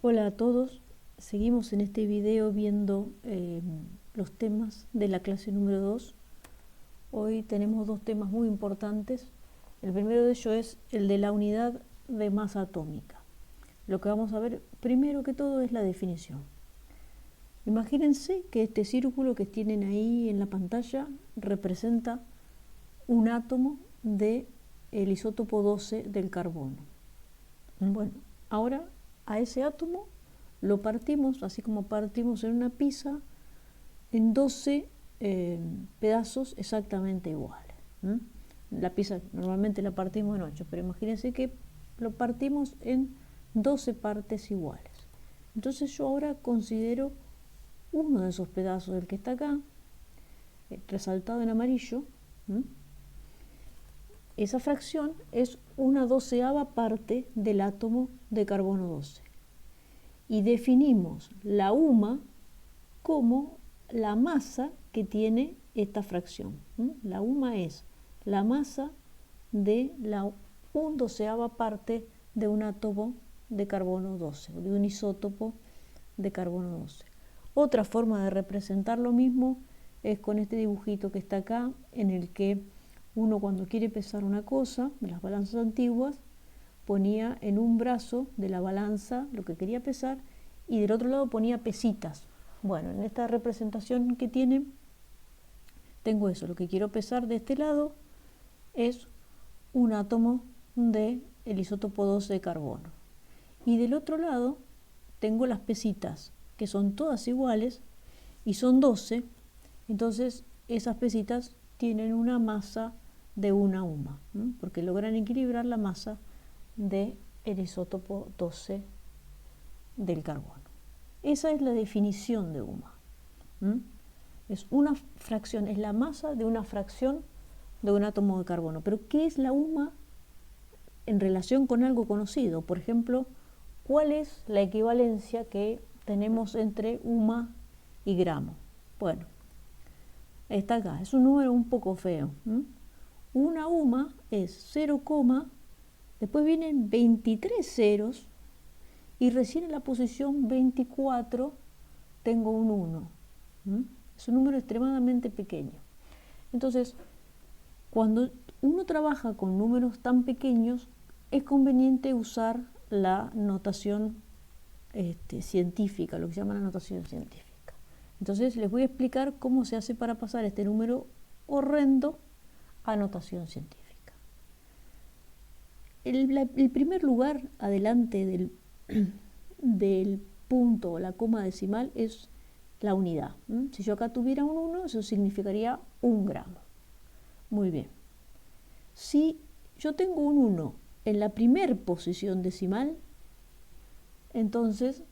Hola a todos, seguimos en este video viendo los temas de la clase número 2. Hoy tenemos dos temas muy importantes. El primero de ellos es el de la unidad de masa atómica. Lo que vamos a ver primero que todo es la definición. Imagínense que este círculo que tienen ahí en la pantalla representa un átomo del isótopo 12 del carbono. Bueno, ahora a ese átomo lo partimos, así como partimos en una pizza, en 12 pedazos exactamente iguales. La pizza normalmente la partimos en 8, pero imagínense que lo partimos en 12 partes iguales. Entonces yo ahora considero uno de esos pedazos, el que está acá, resaltado en amarillo. Esa fracción es una 12ª parte del átomo de carbono 12. Y definimos la UMA como la masa que tiene esta fracción. La UMA es la masa de la 1/12ª parte de un átomo de carbono 12, de un isótopo de carbono 12. Otra forma de representar lo mismo es con este dibujito que está acá, en el que uno cuando quiere pesar una cosa, de las balanzas antiguas, ponía en un brazo de la balanza lo que quería pesar y del otro lado ponía pesitas. Bueno, en esta representación que tiene, tengo eso, lo que quiero pesar de este lado es un átomo del isótopo 12 de carbono. Y del otro lado tengo las pesitas, que son todas iguales y son 12, entonces esas pesitas tienen una masa de una UMA, porque logran equilibrar la masa del isótopo 12 del carbono. Esa es la definición de UMA. Es una fracción, es la masa de una fracción de un átomo de carbono. Pero ¿qué es la UMA en relación con algo conocido? Por ejemplo, ¿cuál es la equivalencia que tenemos entre UMA y gramo? Bueno, está acá, es un número un poco feo. Una UMA es 0, después vienen 23 ceros y recién en la posición 24 tengo un 1. Es un número extremadamente pequeño. Entonces, cuando uno trabaja con números tan pequeños, es conveniente usar la notación científica, lo que se llama la notación científica. Entonces, les voy a explicar cómo se hace para pasar este número horrendo a notación científica. El primer lugar adelante del punto o la coma decimal es la unidad. Si yo acá tuviera un 1, eso significaría 1 gramo. Muy bien. Si yo tengo un 1 en la primer posición decimal, entonces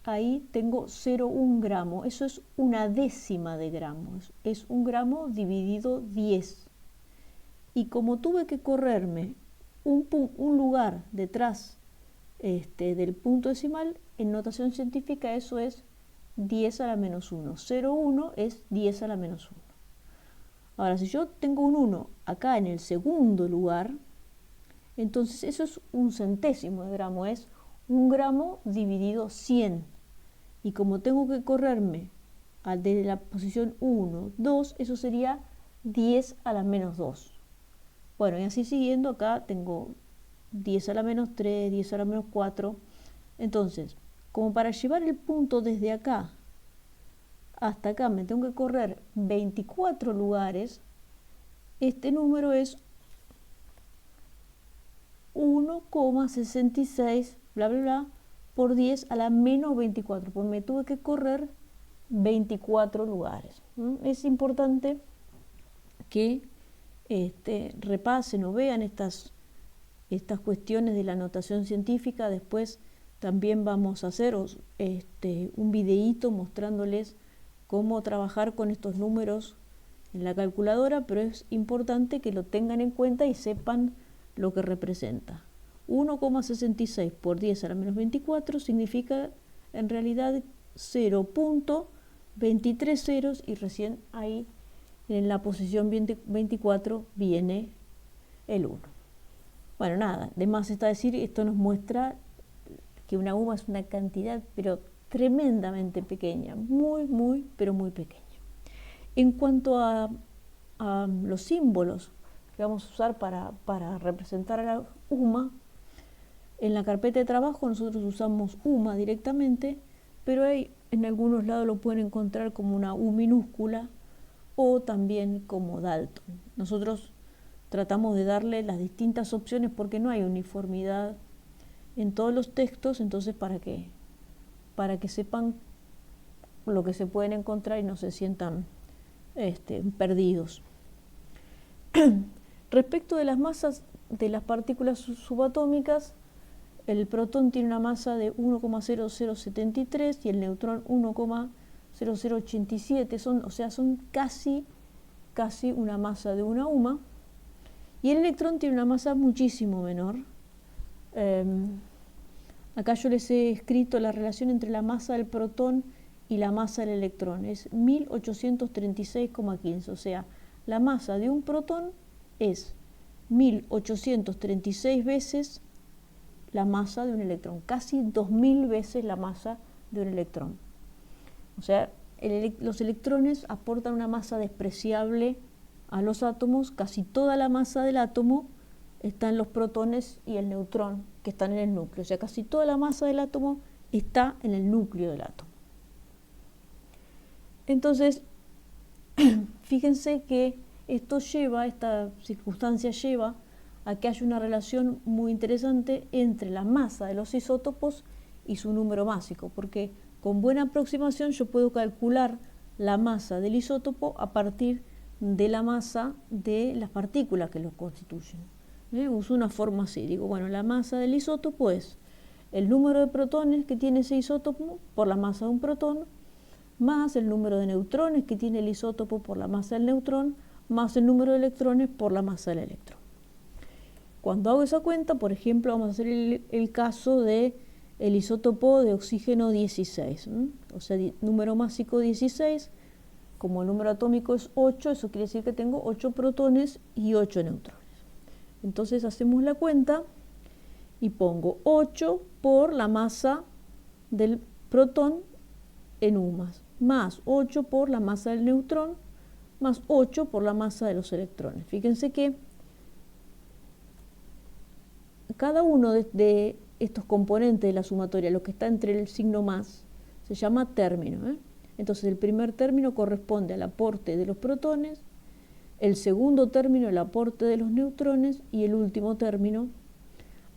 ahí tengo 0,1 gramo. Eso es una décima de gramo. Es 1 gramo dividido 10. Y como tuve que correrme un lugar detrás del punto decimal, en notación científica eso es 10 a la menos 1. 0,1 es 10 a la menos 1. Ahora, si yo tengo un 1 acá en el segundo lugar, entonces eso es un centésimo de gramo, es 1 gramo dividido 100. Y como tengo que correrme desde la posición 1, 2, eso sería 10 a la menos 2. Bueno, y así siguiendo, acá tengo 10 a la menos 3, 10 a la menos 4. Entonces, como para llevar el punto desde acá hasta acá me tengo que correr 24 lugares, este número es 1,66 bla bla bla por 10 a la menos 24, pues me tuve que correr 24 lugares. Es importante que repasen o vean estas cuestiones de la notación científica. Después también vamos a hacer un videíto mostrándoles cómo trabajar con estos números en la calculadora, pero es importante que lo tengan en cuenta y sepan lo que representa. 1,66 por 10 a la menos 24 significa en realidad 0,23 ceros, y recién ahí en la posición 24 viene el 1. Bueno, nada, de más está decir, esto nos muestra que una UMA es una cantidad, pero tremendamente pequeña, pero muy pequeña. En cuanto a los símbolos que vamos a usar para representar a la UMA, en la carpeta de trabajo nosotros usamos UMA directamente, pero hay, en algunos lados lo pueden encontrar como una U minúscula o también como Dalton. Nosotros tratamos de darle las distintas opciones porque no hay uniformidad en todos los textos, entonces para que sepan lo que se pueden encontrar y no se sientan perdidos. Respecto de las masas de las partículas subatómicas, el protón tiene una masa de 1,0073 y el neutrón 1,0087, son casi una masa de una UMA, y el electrón tiene una masa muchísimo menor. Acá yo les he escrito la relación entre la masa del protón y la masa del electrón, es 1836,15, o sea, la masa de un protón es 1836 veces la masa de un electrón, casi 2000 veces la masa de un electrón. O sea, los electrones aportan una masa despreciable a los átomos, casi toda la masa del átomo está en los protones y el neutrón que están en el núcleo, o sea, casi toda la masa del átomo está en el núcleo del átomo. Entonces, fíjense que esta circunstancia lleva a que haya una relación muy interesante entre la masa de los isótopos y su número másico, porque con buena aproximación yo puedo calcular la masa del isótopo a partir de la masa de las partículas que lo constituyen. Uso una forma así, digo, bueno, la masa del isótopo es el número de protones que tiene ese isótopo por la masa de un protón, más el número de neutrones que tiene el isótopo por la masa del neutrón, más el número de electrones por la masa del electrón. Cuando hago esa cuenta, por ejemplo, vamos a hacer el caso del isótopo de oxígeno 16, o sea, número másico 16, como el número atómico es 8, eso quiere decir que tengo 8 protones y 8 neutrones. Entonces hacemos la cuenta y pongo 8 por la masa del protón en UMAS, más 8 por la masa del neutrón, más 8 por la masa de los electrones. Fíjense que cada uno de estos componentes de la sumatoria, lo que está entre el signo más, se llama término. Entonces el primer término corresponde al aporte de los protones, el segundo término al aporte de los neutrones y el último término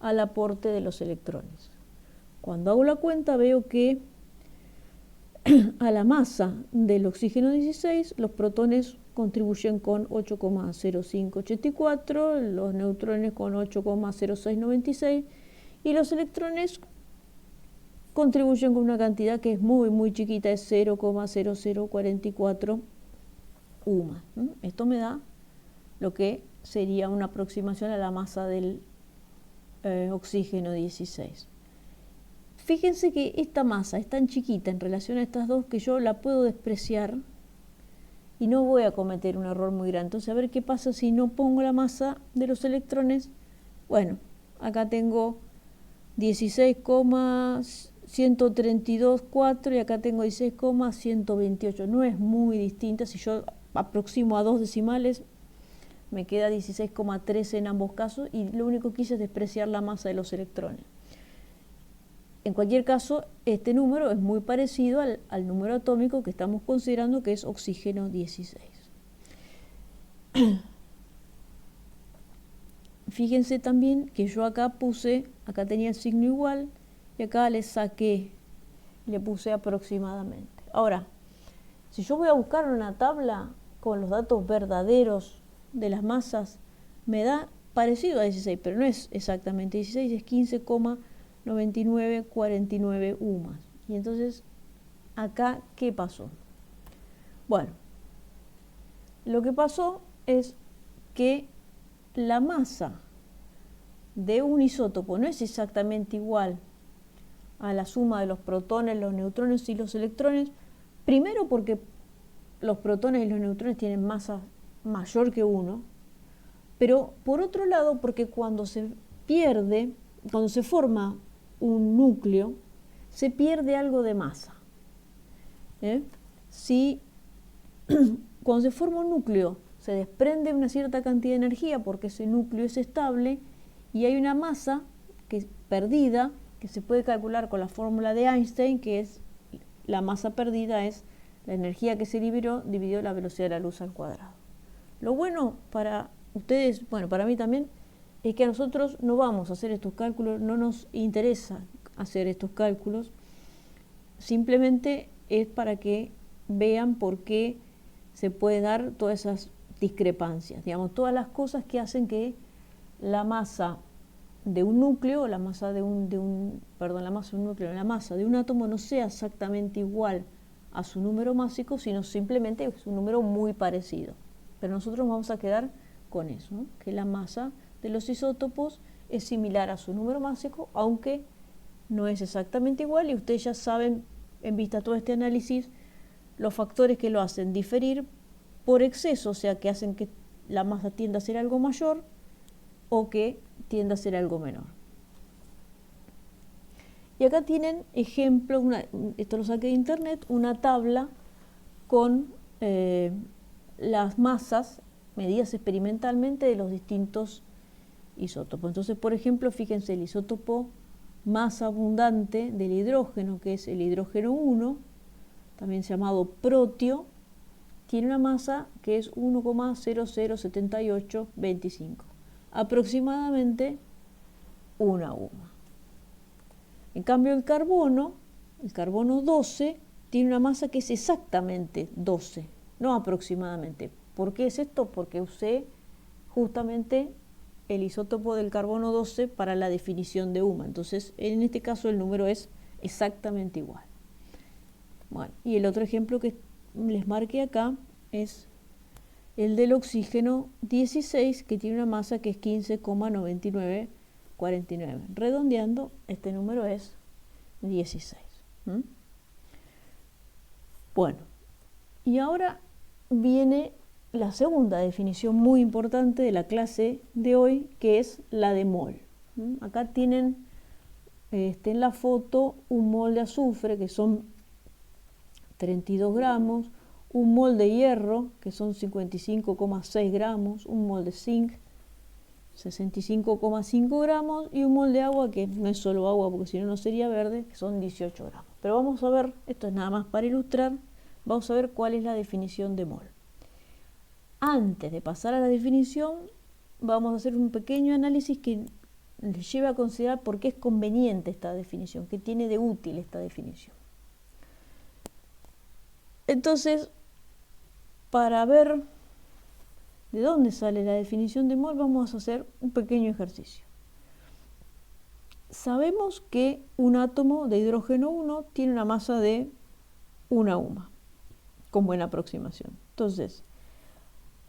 al aporte de los electrones. Cuando hago la cuenta veo que a la masa del oxígeno 16 los protones contribuyen con 8,0584, los neutrones con 8,0696 y los electrones contribuyen con una cantidad que es muy chiquita, es 0,0044 UMA. Esto me da lo que sería una aproximación a la masa del oxígeno 16. Fíjense que esta masa es tan chiquita en relación a estas dos que yo la puedo despreciar y no voy a cometer un error muy grande. Entonces, a ver qué pasa si no pongo la masa de los electrones. Bueno, acá tengo 16,132,4 y acá tengo 16,128. No es muy distinta. Si yo aproximo a dos decimales, me queda 16,13 en ambos casos y lo único que hice es despreciar la masa de los electrones. En cualquier caso, este número es muy parecido al número atómico que estamos considerando, que es oxígeno 16. Fíjense también que yo acá tenía el signo igual y acá le puse aproximadamente. Ahora, si yo voy a buscar una tabla con los datos verdaderos de las masas, me da parecido a 16, pero no es exactamente 16, es 15,9949 UMAS. Y entonces, acá, ¿qué pasó? Bueno, lo que pasó es que la masa de un isótopo no es exactamente igual a la suma de los protones, los neutrones y los electrones, primero porque los protones y los neutrones tienen masa mayor que 1, pero por otro lado porque cuando se forma un núcleo, se pierde algo de masa. Si cuando se forma un núcleo se desprende una cierta cantidad de energía porque ese núcleo es estable y hay una masa perdida que se puede calcular con la fórmula de Einstein, que es la masa perdida es la energía que se liberó dividido la velocidad de la luz al cuadrado. Lo bueno para ustedes, bueno, para mí también, es que a nosotros no vamos a hacer estos cálculos, no nos interesa hacer estos cálculos, simplemente es para que vean por qué se puede dar todas esas discrepancias, digamos, todas las cosas que hacen que la masa de un núcleo, la masa de un núcleo, la masa de un átomo no sea exactamente igual a su número másico, sino simplemente es un número muy parecido. Pero nosotros vamos a quedar con eso, ¿no? Que la masa de los isótopos es similar a su número másico, aunque no es exactamente igual, y ustedes ya saben, en vista de todo este análisis, los factores que lo hacen diferir por exceso, o sea, que hacen que la masa tienda a ser algo mayor o que tienda a ser algo menor. Y acá tienen ejemplo, esto lo saqué de internet, una tabla con las masas medidas experimentalmente de los distintos isótopos. Entonces, por ejemplo, fíjense, el isótopo más abundante del hidrógeno, que es el hidrógeno 1, también llamado protio, tiene una masa que es 1,007825, aproximadamente una UMA. En cambio, el carbono 12, tiene una masa que es exactamente 12, no aproximadamente. ¿Por qué es esto? Porque usé justamente el isótopo del carbono 12 para la definición de UMA. Entonces, en este caso el número es exactamente igual. Bueno, y el otro ejemplo que les marqué acá es el del oxígeno 16, que tiene una masa que es 15,9949. Redondeando, este número es 16. Bueno, y ahora viene la segunda definición muy importante de la clase de hoy, que es la de mol. Acá tienen en la foto un mol de azufre, que son 32 gramos, un mol de hierro, que son 55,6 gramos, un mol de zinc, 65,5 gramos, y un mol de agua, que no es solo agua porque si no no sería verde, que son 18 gramos. Pero vamos a ver, esto es nada más para ilustrar, vamos a ver cuál es la definición de mol. Antes de pasar a la definición, vamos a hacer un pequeño análisis que les lleve a considerar por qué es conveniente esta definición, qué tiene de útil esta definición. Entonces, para ver de dónde sale la definición de mol, vamos a hacer un pequeño ejercicio. Sabemos que un átomo de hidrógeno 1 tiene una masa de una UMA, con buena aproximación. Entonces,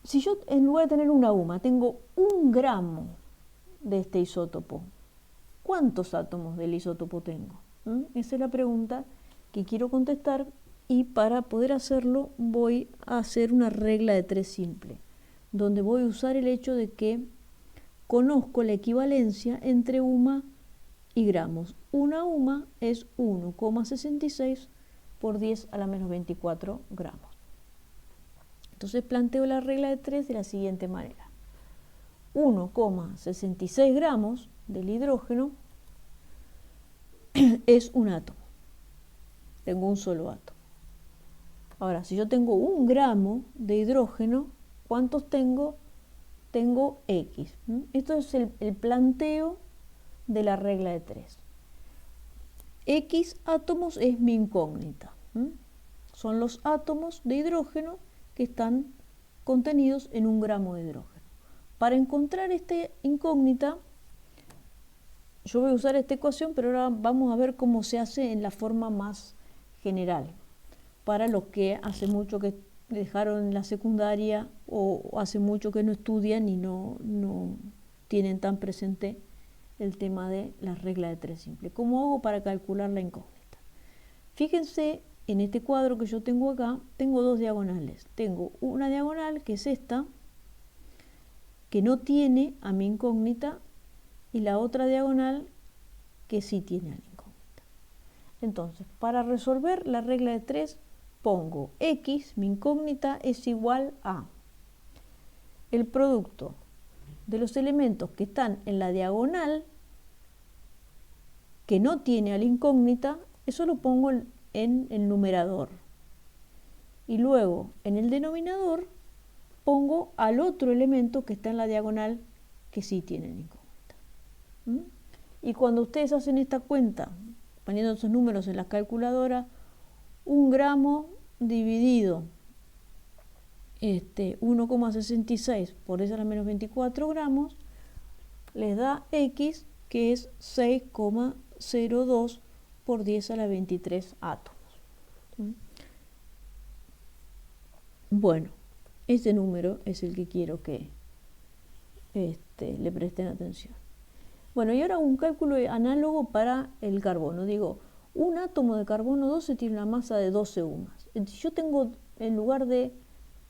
si yo en lugar de tener una UMA tengo 1 gramo de este isótopo, ¿cuántos átomos del isótopo tengo? Esa es la pregunta que quiero contestar, y para poder hacerlo voy a hacer una regla de 3 simple, donde voy a usar el hecho de que conozco la equivalencia entre UMA y gramos. Una UMA es 1,66 por 10 a la menos 24 gramos. Entonces planteo la regla de 3 de la siguiente manera. 1,66 gramos del hidrógeno es un átomo. Tengo un solo átomo. Ahora, si yo tengo 1 gramo de hidrógeno, ¿cuántos tengo? Tengo X. Esto es el planteo de la regla de 3. X átomos es mi incógnita. Son los átomos de hidrógeno que están contenidos en 1 gramo de hidrógeno. Para encontrar esta incógnita, yo voy a usar esta ecuación, pero ahora vamos a ver cómo se hace en la forma más general, para los que hace mucho que dejaron la secundaria o hace mucho que no estudian y no tienen tan presente el tema de la regla de 3 simple. ¿Cómo hago para calcular la incógnita? Fíjense, en este cuadro que yo tengo acá, tengo 2 diagonales. Tengo una diagonal, que es esta, que no tiene a mi incógnita, y la otra diagonal, que sí tiene a la incógnita. Entonces, para resolver la regla de 3, pongo X, mi incógnita, es igual a el producto de los elementos que están en la diagonal, que no tiene a la incógnita, eso lo pongo en el numerador. Y luego, en el denominador, pongo al otro elemento que está en la diagonal, que sí tiene la incógnita. Y cuando ustedes hacen esta cuenta, poniendo esos números en la calculadora, 1 gramo dividido 1,66 por 10 a la menos 24 gramos, les da X, que es 6,02 por 10 a la 23 átomos. Bueno, este número es el que quiero que le presten atención. Bueno, y ahora un cálculo análogo para el carbono. Digo, un átomo de carbono 12 tiene una masa de 12 UMAS. Yo tengo, en lugar de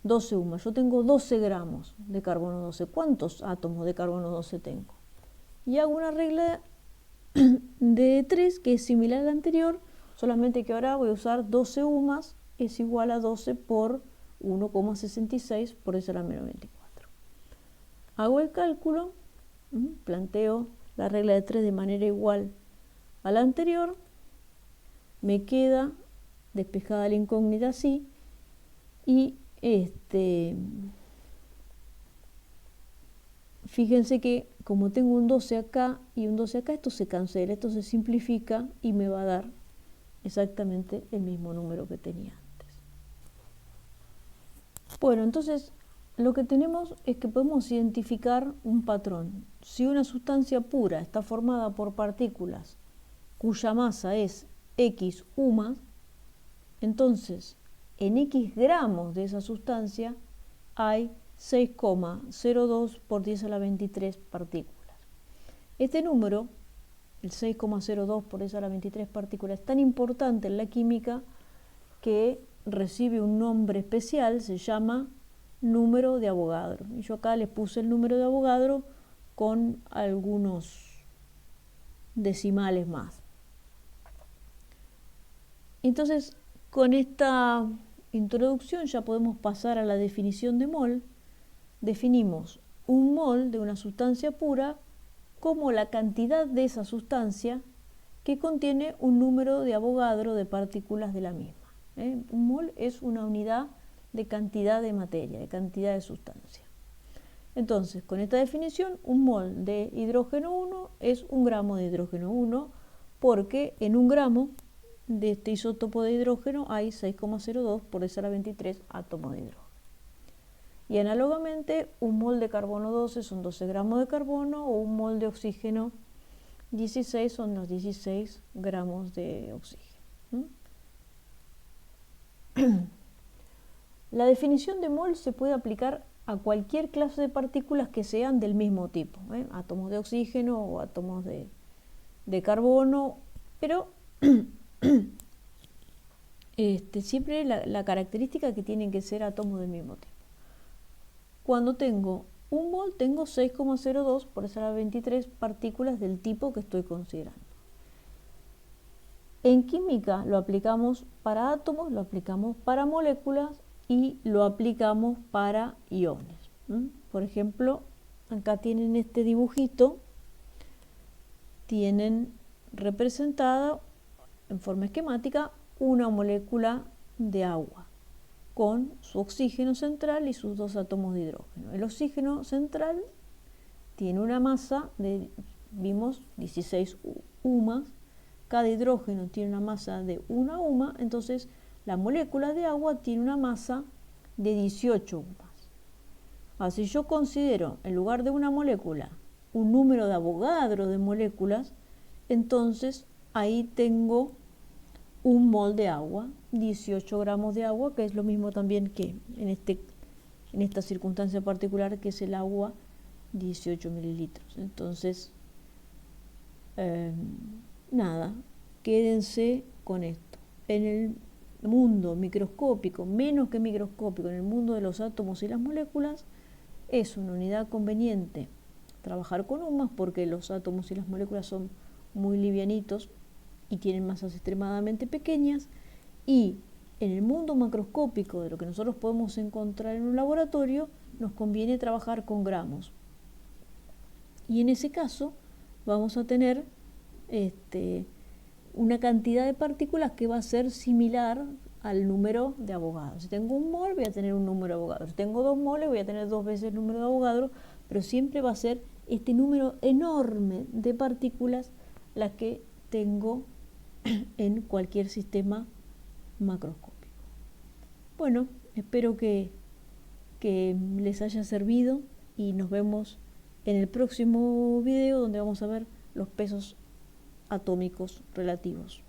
12 UMAS, yo tengo 12 gramos de carbono 12. ¿Cuántos átomos de carbono 12 tengo? Y hago una regla de 3 que es similar a la anterior, solamente que ahora voy a usar 12 UMAS es igual a 12 por 1,66 por 10 a la menos 24. Hago el cálculo, planteo la regla de 3 de manera igual a la anterior, me queda despejada la incógnita así, y fíjense que como tengo un 12 acá y un 12 acá, esto se cancela, esto se simplifica y me va a dar exactamente el mismo número que tenía antes. Bueno, entonces lo que tenemos es que podemos identificar un patrón. Si una sustancia pura está formada por partículas cuya masa es X UMAS, entonces en X gramos de esa sustancia hay 6,02 por 10 a la 23 partículas. Este número, el 6,02 por 10 a la 23 partículas, es tan importante en la química que recibe un nombre especial, se llama número de Avogadro. Y yo acá les puse el número de Avogadro con algunos decimales más. Entonces, con esta introducción ya podemos pasar a la definición de mol. Definimos un mol de una sustancia pura como la cantidad de esa sustancia que contiene un número de Avogadro de partículas de la misma. Un mol es una unidad de cantidad de materia, de cantidad de sustancia. Entonces, con esta definición, un mol de hidrógeno 1 es 1 gramo de hidrógeno 1, porque en 1 gramo de este isótopo de hidrógeno hay 6,02 por 10 a la 23 átomos de hidrógeno. Y análogamente, un mol de carbono 12 son 12 gramos de carbono, o un mol de oxígeno 16 son los 16 gramos de oxígeno. La definición de mol se puede aplicar a cualquier clase de partículas que sean del mismo tipo, átomos de oxígeno o átomos de carbono, pero siempre la característica que tienen que ser átomos del mismo tipo. Cuando tengo un mol, tengo 6,02 por 10 a la 23 partículas del tipo que estoy considerando. En química lo aplicamos para átomos, lo aplicamos para moléculas y lo aplicamos para iones. Por ejemplo, acá tienen este dibujito, tienen representada en forma esquemática una molécula de agua con su oxígeno central y sus 2 átomos de hidrógeno. El oxígeno central tiene una masa de, vimos, 16 UMAS, cada hidrógeno tiene una masa de 1 UMA, entonces la molécula de agua tiene una masa de 18 UMAS. Así yo considero, en lugar de una molécula, un número de Avogadro de moléculas, entonces ahí tengo un mol de agua, 18 gramos de agua, que es lo mismo también que en esta circunstancia particular, que es el agua, 18 mililitros. Entonces, nada, quédense con esto. En el mundo microscópico, menos que microscópico, en el mundo de los átomos y las moléculas, es una unidad conveniente trabajar con UMAS porque los átomos y las moléculas son muy livianitos y tienen masas extremadamente pequeñas, y en el mundo macroscópico de lo que nosotros podemos encontrar en un laboratorio, nos conviene trabajar con gramos. Y en ese caso vamos a tener una cantidad de partículas que va a ser similar al número de Avogadro. Si tengo 1 mol, voy a tener un número de Avogadro. Si tengo 2 moles, voy a tener 2 veces el número de Avogadro, pero siempre va a ser este número enorme de partículas la que tengo en cualquier sistema macroscópico. Bueno, espero que les haya servido y nos vemos en el próximo video, donde vamos a ver los pesos atómicos relativos.